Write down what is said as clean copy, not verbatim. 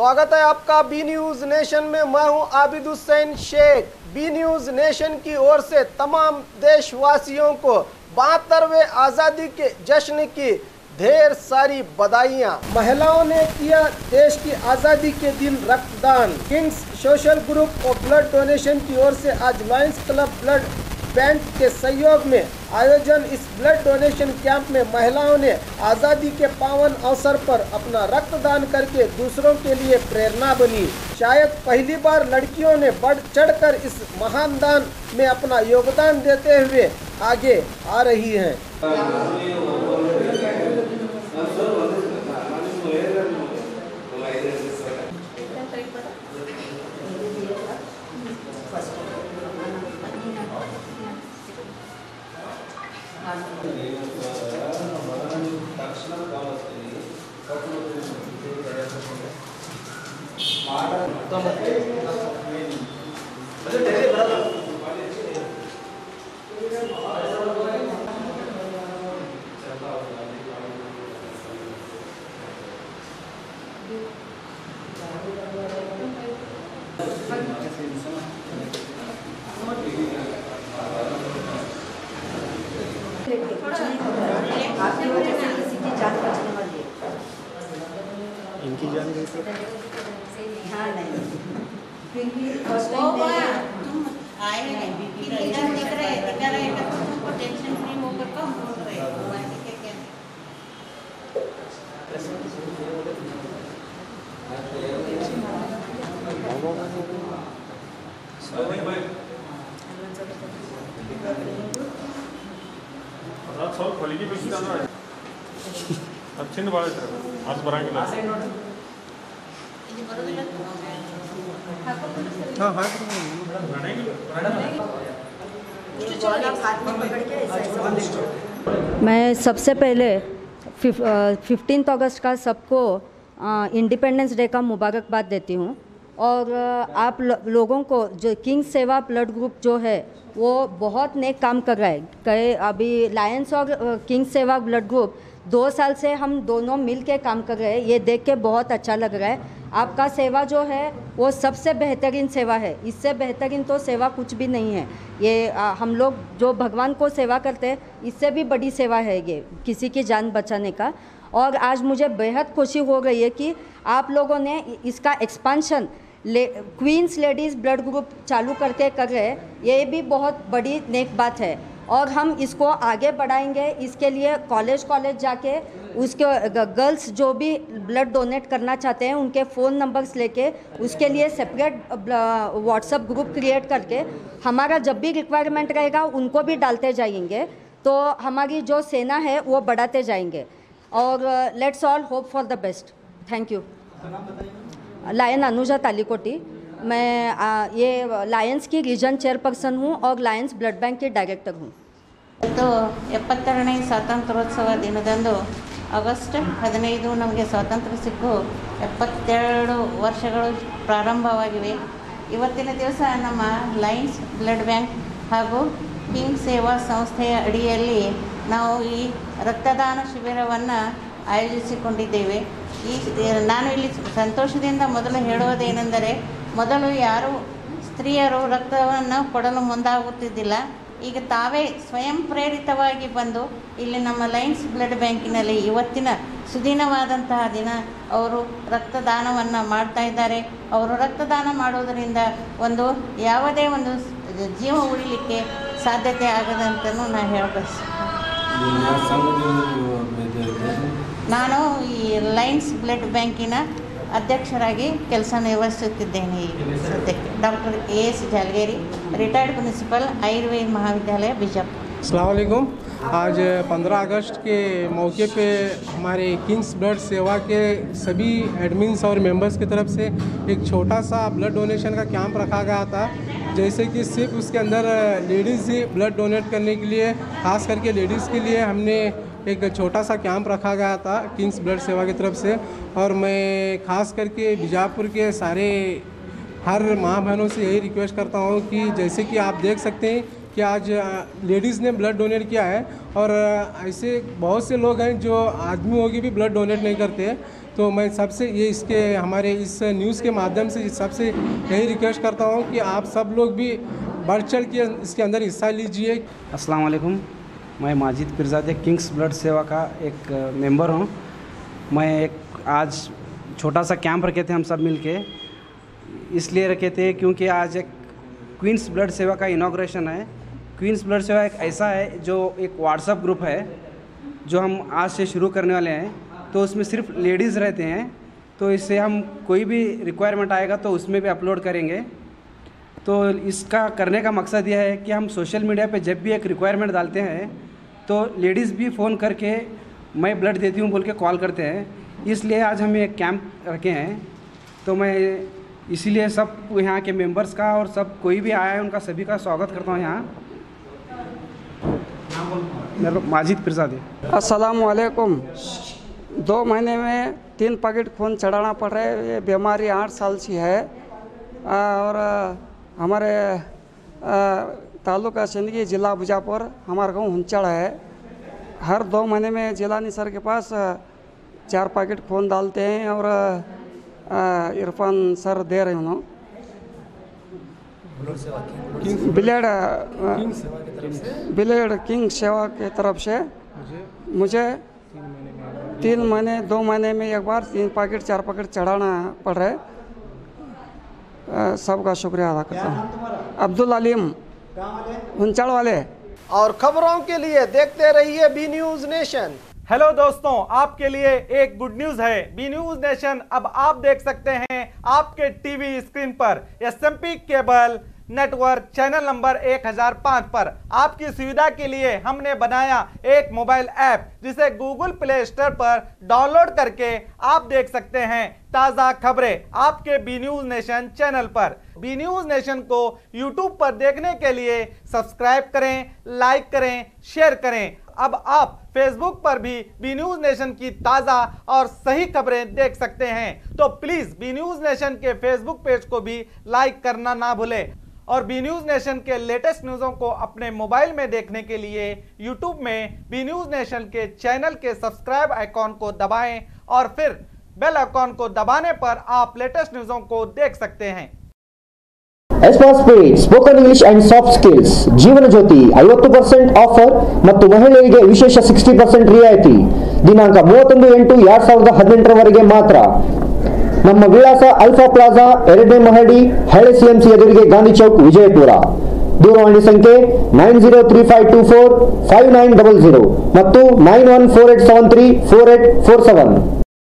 स्वागत है आपका बी न्यूज नेशन में। मैं हूं Abid Hussain Sheikh. B News Nation की ओर से तमाम देशवासियों को 72वें आज़ादी के जश्न की ढेर सारी बधाइयाँ। महिलाओं ने किया देश की आज़ादी के दिन रक्तदान। किंग्स सोशल ग्रुप और ब्लड डोनेशन की ओर से आज लायंस क्लब ब्लड बैंक के सहयोग में आयोजन इस ब्लड डोनेशन कैंप में महिलाओं ने आज़ादी के पावन अवसर पर अपना रक्तदान करके दूसरों के लिए प्रेरणा बनी। शायद पहली बार लड़कियों ने बढ़ चढ़कर इस महान दान में अपना योगदान देते हुए आगे आ रही हैं। आपकी वजह से किसी की जान बचने वाली है। इनकी जान कैसे? हाँ नहीं, क्योंकि फर्स्ट टाइम आए हैं इधर दिख रहे हैं तो तुमको टेंशन फ्री होकर कम बोल रहे हो। अच्छे ने बाळा आज बरांगे ला हां हां मैं सबसे पहले 15 अगस्त का सबको इंडिपेंडेंस डे का मुबारकबाद देती हूँ। और आप लोगों को जो किंग सेवा ब्लड ग्रुप जो है वो बहुत नेक काम कर रहा है। कई अभी लायंस और किंग सेवा ब्लड ग्रुप 2 साल से हम दोनों मिल के काम कर रहे हैं। ये देख के बहुत अच्छा लग रहा है। आपका सेवा जो है वो सबसे बेहतरीन सेवा है। इससे बेहतरीन तो सेवा कुछ भी नहीं है। ये हम लोग जो भगवान को सेवा करते हैं इससे भी बड़ी सेवा है ये किसी की जान बचाने का। और आज मुझे बेहद खुशी हो रही है कि आप लोगों ने इसका expansion queens ladies blood group चालू करके कर रहे हैं। ये भी बहुत बड़ी नेक बात है और हम इसको आगे बढ़ाएंगे। इसके लिए कॉलेज जाके उसके गर्ल्स जो भी ब्लड डोनेट करना चाहते हैं उनके फ़ोन नंबर्स लेके उसके लिए सेपरेट व्हाट्सएप ग्रुप क्रिएट करके हमारा जब भी रिक्वायरमेंट रहेगा उनको भी डालते जाएंगे। तो हमारी जो सेना है वो बढ़ाते जाएंगे और let's all hope for the best. Thank you. Lion Anuja Talikoti. मैं ये लायंस की रीजन चेयरपर्सन हूँ और लायंस ब्लड बैंक की डायरेक्टर हूँ। तो 72ನೇ ಸ್ವಾತಂತ್ರ್ಯೋತ್ಸವ ದಿನದಂದು ಆಗಸ್ಟ್ 15 ನಮಗೆ ಸ್ವಾತಂತ್ರ್ಯ ಸಿಕ್ಕು 72 ವರ್ಷಗಳು ಪ್ರಾರಂಭವಾಗಿವೆ। ಇವತ್ತಿನ ದಿವಸ ನಮ್ಮ ಲಯನ್ಸ್ ಬ್ಲಡ್ ಬ್ಯಾಂಕ್ ಹಾಗೂ ಕಿಂಗ್ ಸೇವಾ ಸಂಸ್ಥೆಯ ಅಡಿಯಲ್ಲಿ ನಾವು ಈ ರಕ್ತದಾನ ಶಿಬಿರವನ್ನು ಆಯೋಜಿಸಿಕೊಂಡಿದ್ದೇವೆ। ನಾನು ಇಲ್ಲಿ ಸಂತೋಷದಿಂದ ಮೊದಲು ಹೇಳುವುದೇನೆಂದರೆ ಮೊದಲು ಯಾರೂ ಸ್ತ್ರೀಯರು ರಕ್ತವನ್ನು ಕೊಡಲು ಮುಂದಾಗುತ್ತಿದ್ದಿಲ್ಲ। ಈಗ ತಾವೇ ಸ್ವಯಂ ಪ್ರೇರಿತವಾಗಿ ಬಂದು ಇಲ್ಲಿ ನಮ್ಮ ಲಯನ್ಸ್ ಬ್ಲಡ್ ಬ್ಯಾಂಕಿನಲ್ಲಿ ಇವತ್ತಿನ ಸುದಿನವಾದಂತಹ ದಿನ ಅವರು ರಕ್ತದಾನವನ್ನು ಮಾಡ್ತಾ ಇದ್ದಾರೆ। ಅವರು ರಕ್ತದಾನ ಮಾಡೋದರಿಂದ ಒಂದು ಯಾವುದೇ ಒಂದು ಜೀವ ಉಳಿಲಿಕ್ಕೆ ಸಾಧ್ಯತೆ ಆಗದಂತನೂ ನಾನು ಹೇಳಬಯಸ್ತೀನಿ। ನಾನು ಈ ಲಯನ್ಸ್ ಬ್ಲಡ್ ಬ್ಯಾಂಕಿನ ಅಧ್ಯಕ್ಷರಾಗಿ ಕೆಲಸ ನಿರ್ವಹಿಸುತ್ತಿದ್ದೇನೆ। सत्यಕ್ಕೆ doctor AS Jalageri, retired principal Ayurveda Mahavidyalaya Bijapur. अस्सलाम वालेकुम। आज 15 अगस्त के मौके पे हमारे किंग्स ब्लड सेवा के सभी एडमिन्स और मेंबर्स की तरफ से एक छोटा सा ब्लड डोनेशन का कैंप रखा गया था। जैसे कि सिर्फ उसके अंदर लेडीज़ ही ब्लड डोनेट करने के लिए, खास करके लेडीज़ के लिए हमने एक छोटा सा कैंप रखा गया था किंग्स ब्लड सेवा की तरफ से। और मैं ख़ास करके बीजापुर के सारे हर माँ बहनों से यही रिक्वेस्ट करता हूँ कि जैसे कि आप देख सकते हैं कि आज लेडीज़ ने ब्लड डोनेट किया है, और ऐसे बहुत से लोग हैं जो आदमियों की भी ब्लड डोनेट नहीं करते। तो मैं सबसे ये इसके हमारे इस न्यूज़ के माध्यम से सबसे यही रिक्वेस्ट करता हूँ कि आप सब लोग भी बढ़ चढ़ के इसके अंदर हिस्सा लीजिए। अस्सलाम वालेकुम, मैं माजिद पीरजादे किंग्स ब्लड सेवा का एक मेंबर हूँ। मैं एक आज छोटा सा कैंप रखे थे हम सब मिलके, इसलिए रखे थे क्योंकि आज एक क्वींस ब्लड सेवा का इनॉग्रेशन है। क्वींस ब्लड सेवा एक ऐसा है जो एक व्हाट्सएप ग्रुप है जो हम आज से शुरू करने वाले हैं। तो उसमें सिर्फ लेडीज़ रहते हैं, तो इससे हम कोई भी रिक्वायरमेंट आएगा तो उसमें भी अपलोड करेंगे। तो इसका करने का मकसद यह है कि हम सोशल मीडिया पे जब भी एक रिक्वायरमेंट डालते हैं तो लेडीज़ भी फ़ोन करके मैं ब्लड देती हूँ बोल के कॉल करते हैं। इसलिए आज हम एक कैंप रखे हैं। तो मैं इसीलिए सब यहाँ के मेंबर्स का और सब कोई भी आया है उनका सभी का स्वागत करता हूँ यहाँ। मेरा माजिद पीरजादे। अस्सलाम वालेकुम। 2 महीने में 3 पैकेट खून चढ़ाना पड़ रहा है। ये बीमारी 8 साल से है और हमारे तालुका सिंदगी जिला बुजापुर हमारा गांव हुंचड़ है। हर 2 महीने में जिलानी सर के पास 4 पैकेट खून डालते हैं और इरफान सर दे रहे हैं। ब्लड किंग सेवा की तरफ से मुझे 3 महीने 2 महीने में एक बार 3 पैकेट 4 पैकेट चढ़ाना पड़ रहा है। सबका शुक्रिया अदा करता हूँ। अब्दुल अलीम, हुंचड़ वाले। और खबरों के लिए देखते रहिए बी न्यूज नेशन। हेलो दोस्तों, आपके लिए एक गुड न्यूज है। बी न्यूज नेशन अब आप देख सकते हैं आपके टीवी स्क्रीन पर SMP cable network channel number 1005 पर। आपकी सुविधा के लिए हमने बनाया एक मोबाइल ऐप जिसे गूगल प्ले स्टोर पर डाउनलोड करके आप देख सकते हैं ताज़ा खबरें आपके बी न्यूज नेशन चैनल पर। बी न्यूज नेशन को यूट्यूब पर देखने के लिए सब्सक्राइब करें, लाइक करें, शेयर करें। अब आप फेसबुक पर भी बी न्यूज नेशन की ताज़ा और सही खबरें देख सकते हैं। तो प्लीज़ बी न्यूज नेशन के फेसबुक पेज को भी लाइक करना ना भूलें। और बी न्यूज नेशन के लेटेस्ट न्यूज़ों को अपने मोबाइल में देखने के लिए यूट्यूब में बी न्यूज नेशन के चैनल के सब्सक्राइब आइकॉन को दबाएं और फिर बेल आइकॉन को दबाने पर आप लेटेस्ट न्यूज़ों को देख सकते हैं। Speed spoken English and soft skills ಜೀವನ ಜ್ಯೋತಿ 50% ಆಫರ್ ಮತ್ತು ಮಹಿಳೆಯರಿಗೆ ವಿಶೇಷ 60% ರಿಯಾಯಿತಿ ದಿನಾಂಕ 31/8/2018 ವರೆಗೆ ಮಾತ್ರ। ನಮ್ಮ ವಿಳಾಸ ಅಲ್ಫಾ ಪ್ಲಾಜಾ 2ನೇ ಮಹಡಿ ಹಳೆ CMC ಎದುರಿಗೆ ಗಾಂಧಿ ಚೌಕ್ ವಿಜಯಪುರ। ದೂರವಾಣಿ ಸಂಖ್ಯೆ 9035245900 ಮತ್ತು 9148734847।